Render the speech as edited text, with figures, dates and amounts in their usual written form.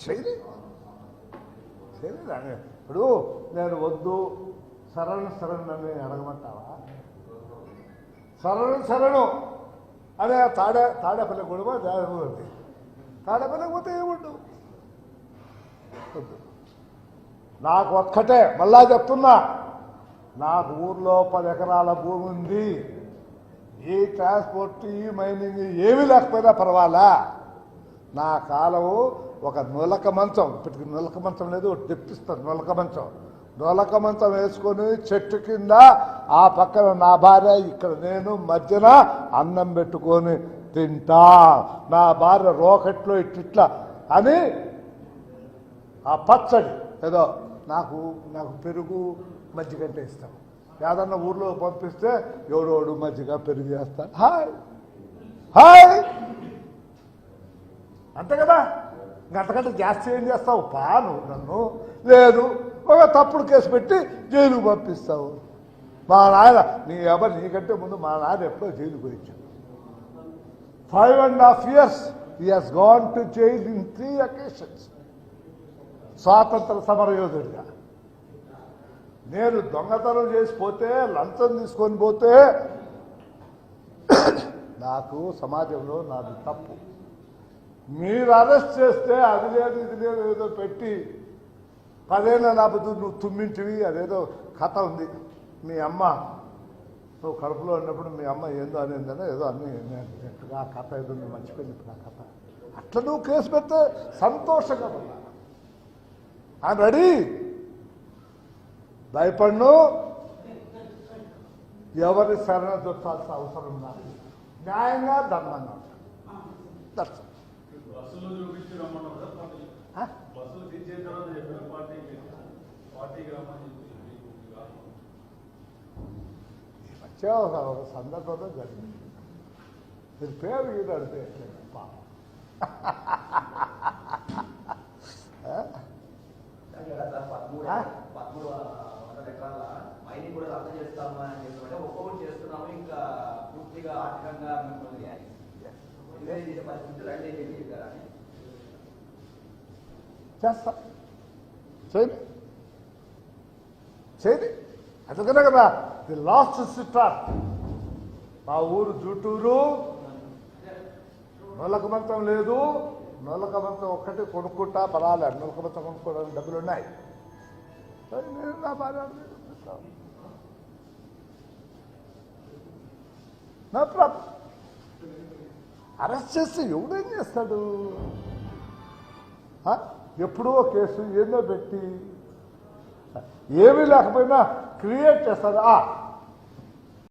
చేయలేదు. ఇప్పుడు నేను వద్దు శరణు అడగమంటావా? శరణు అదే తాడేపల్లి గొడవ ఉంది. తాడేపల్లికి పోతే ఏముండు. నాకు ఒక్కటే మళ్ళా చెప్తున్నా, నాకు ఊర్లో 10 ఎకరాల భూమి ఉంది. ఈ ట్రాన్స్పోర్ట్ ఈ మైనింగ్ ఏమీ లేకపోయినా పర్వాలా. నా కాలం ఒక నులక మంచం, ఇప్పటికి నులక మంచం లేదు, తెప్పిస్తాను నులక మంచం వేసుకొని చెట్టు కింద ఆ పక్కన నా భార్య, ఇక్కడ నేను మధ్యన అన్నం పెట్టుకొని తింటా. నా భార్య రోకెట్లో ఇట్లా అని ఆ పచ్చడి ఏదో నాకు పెరుగు మజ్జిగంటే ఇస్తాం. ఏదన్నా ఊర్లో పంపిస్తే ఎవడోడు మజ్జిగ పెరుగు చేస్తాను. హాయ్ అంతే కదా. అంతకంటే జాస్తి ఏం చేస్తావు? పాను నన్ను లేదు ఒక తప్పుడు కేసు పెట్టి జైలుకు పంపిస్తావు. మా నాయన నీకంటే ముందు మా నాయన ఎప్పుడో జైలుకు పోయించాడు. 5.5 years he has gone to jail in 3 occasions. స్వాతంత్ర సమరయోధుడిగా నేను దొంగతనం చేసిపోతే, లంచం తీసుకొని పోతే నాకు సమాజంలో నాది తప్పు. మీరు అరెస్ట్ చేస్తే అది లేదు ఇది లేదు ఏదో పెట్టి 10 ఏళ్ళ లేకపోతే నువ్వు తుమ్మింటివి అదేదో కథ ఉంది. మీ అమ్మ నువ్వు కడుపులో ఉన్నప్పుడు మీ అమ్మ ఏందో అనేందని ఏదో అన్ని ఆ కథ ఏదో నువ్వు మర్చిపోయింది. ఇప్పుడు ఆ కథ అట్లా నువ్వు కేసు పెడితే సంతోషంగా ఉన్నా. I'm ready. భయపడ్ను. ఎవరి శరణ దొరకాల్సిన అవసరం నాకు. న్యాయంగా ధర్మంగా ఉంటాను. వచ్చే ఒక సందర్భంలో జరిగింది. మీరు పేరు ఇది అడితే చేస్తా చేయండి. అందుకనే కదా ది లాస్ట్ సిస్టర్ మా ఊరు జూటూరు. నొలక మంచం లేదు. నొలక మంచం ఒక్కటి కొనుక్కుంటా పర్వాలేదు. నొలక మంచం కొనుక్కోవడానికి డబ్బులు ఉన్నాయి. నేను నా భార్య నా ప్రాబ్లం. అరెస్ట్ చేస్తే ఎవడేం చేస్తాడు? ఎప్పుడో కేసు ఏందో పెట్టి ఏమీ లేకపోయినా క్రియేట్ చేస్తాడు.